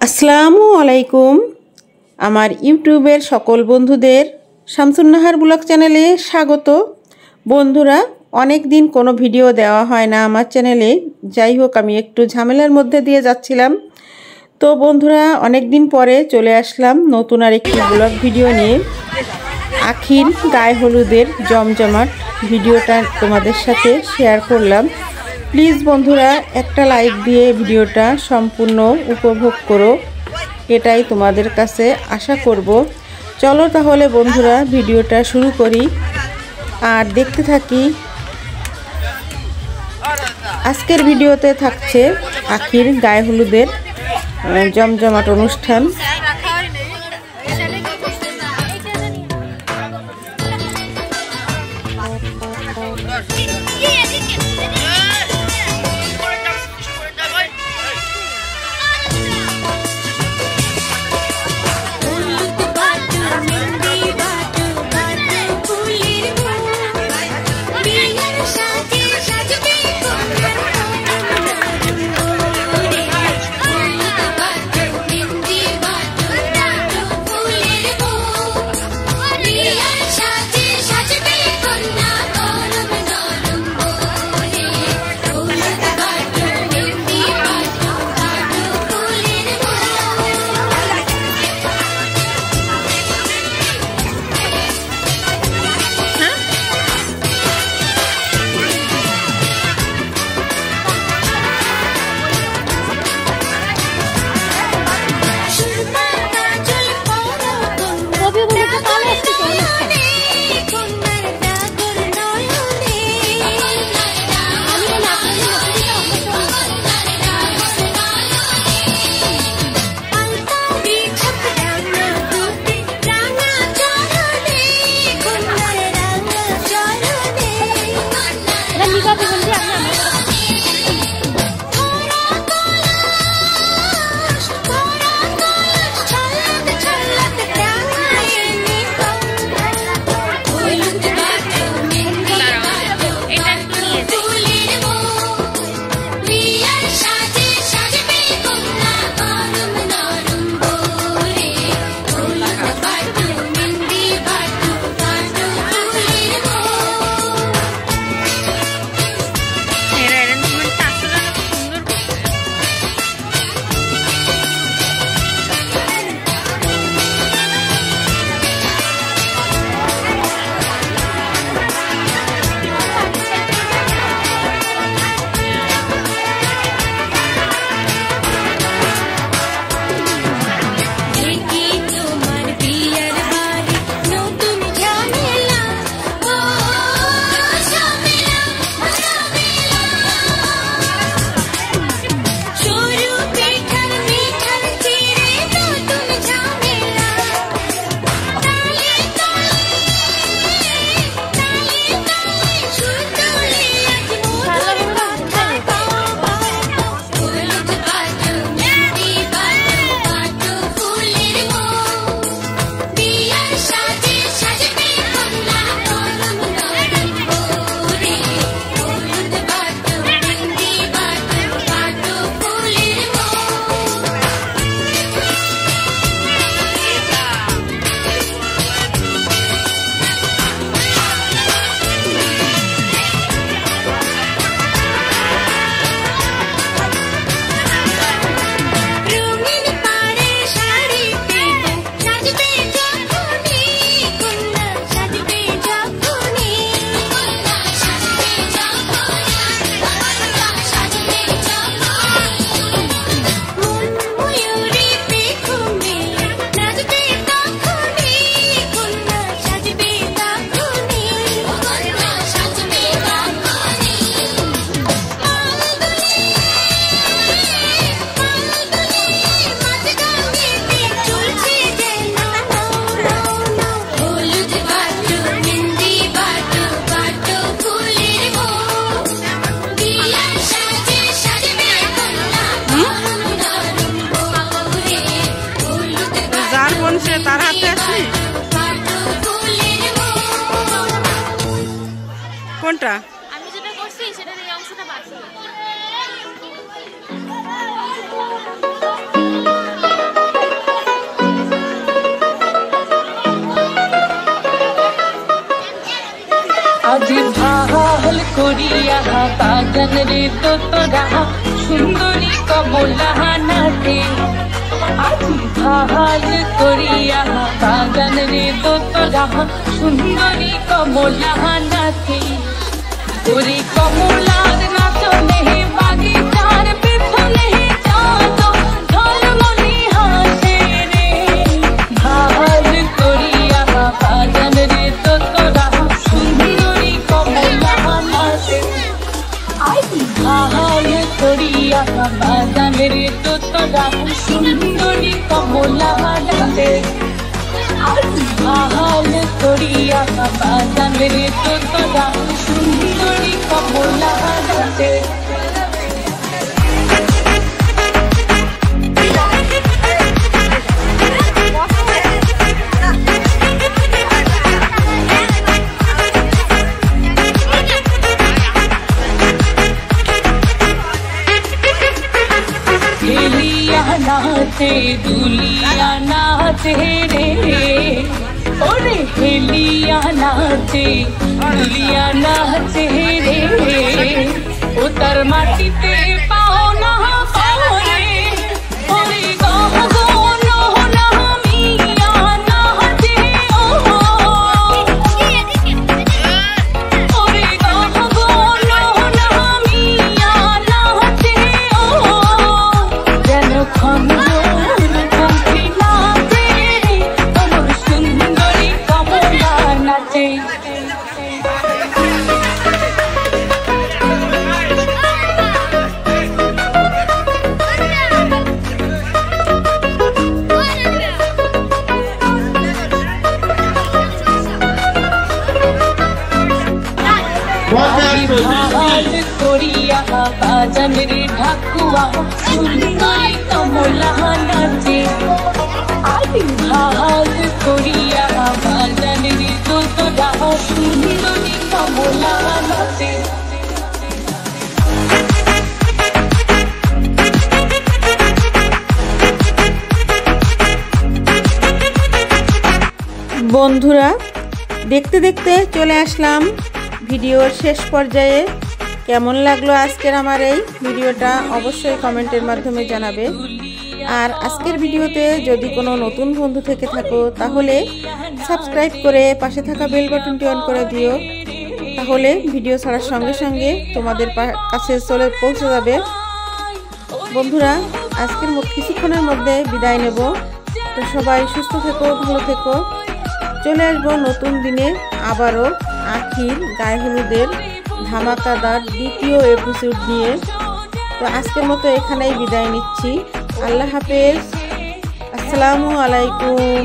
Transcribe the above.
আসসালামু আলাইকুম। আমার ইউটিউবের সকল বন্ধুদের শামসুন নাহার ব্লগ চ্যানেলে স্বাগত। বন্ধুরা, অনেক দিন কোনো ভিডিও দেওয়া হয় না আমার চ্যানেলে। যাই হোক, আমি একটু ঝামেলার মধ্যে দিয়ে যাচ্ছিলাম। তো বন্ধুরা, অনেক দিন পরে চলে আসলাম নতুন আর একটি ব্লগ ভিডিও নিয়ে। আখির গায়ে হলুদের জমজমাট ভিডিওটা তোমাদের সাথে শেয়ার করলাম। প্লিজ বন্ধুরা, একটা লাইক দিয়ে ভিডিওটা সম্পূর্ণ উপভোগ করো, এটাই তোমাদের কাছে আশা করব। চলো তাহলে বন্ধুরা, ভিডিওটা শুরু করি আর দেখতে থাকি। আজকের ভিডিওতে থাকছে আখির গায়ে হলুদের জমজমাট অনুষ্ঠান। তার হাতে আছে কোনটা? আমি যেটা করছি সেটার এই অংশটা বাকি। করিয়া বাজান রে তো তোরা সুন্দরী কমলা নাচে ভাল করিয়া বাজান রে তো তোরা সুন্দরী কমলা নাচে ওরে কমলার নাচনে বাগিচার পেছনে চাঁদ ঝলমলি হাসে রে ভাল করিয়া বাজান রে তো তোরা সুন্দরী কমলা নাচে ভাল করিয়া বাজান রে তো তোরা সুন্দরী কমলা নাচে ভাল করিয়া বাজান রে তো তোরা সুন্দরী কমলা নাচে नाचे दुलिया नाचे रे ओरे हेलिया नाचे दुलिया नाचे रे उतर माटी ते पाओ ना पाओरे ओरे गाह गो नो ना मिया नाचे ओ ओरे गाह गो नो ना मिया नाचे ओ जन खन করিয়া বাজান রে ঢাকুয়া সুন্দরী কমলা নাচে ভাল করিয়া বাজান রে তো তোরা সুন্দরী কমলা নাচে বন্ধুরা দেখতে দেখতে চলে আসলাম ভিডিওর শেষ পর্যায়ে। কেমন লাগলো আজকের আমার এই ভিডিওটা অবশ্যই কমেন্টের মাধ্যমে জানাবে। আর আজকের ভিডিওতে যদি কোনো নতুন বন্ধু থেকে থাকো তাহলে সাবস্ক্রাইব করে পাশে থাকা বেল বাটনটি অন করে দিও, তাহলে ভিডিও ছাড়ার সঙ্গে সঙ্গে তোমাদের কাছে পৌঁছে যাবে। বন্ধুরা আজকের কিছুক্ষণের মধ্যে বিদায় নেব, তো সবাই সুস্থ থেকো, ভালো থেকো। চলে আসবো নতুন দিনে আবারও আখির গায়ে হলুদের ধামাকাদার দ্বিতীয় এপিসোড নিয়ে। তো আজকের মতো এখানেই বিদায় নিচ্ছি। আল্লাহ হাফেজ, আসসালামু আলাইকুম।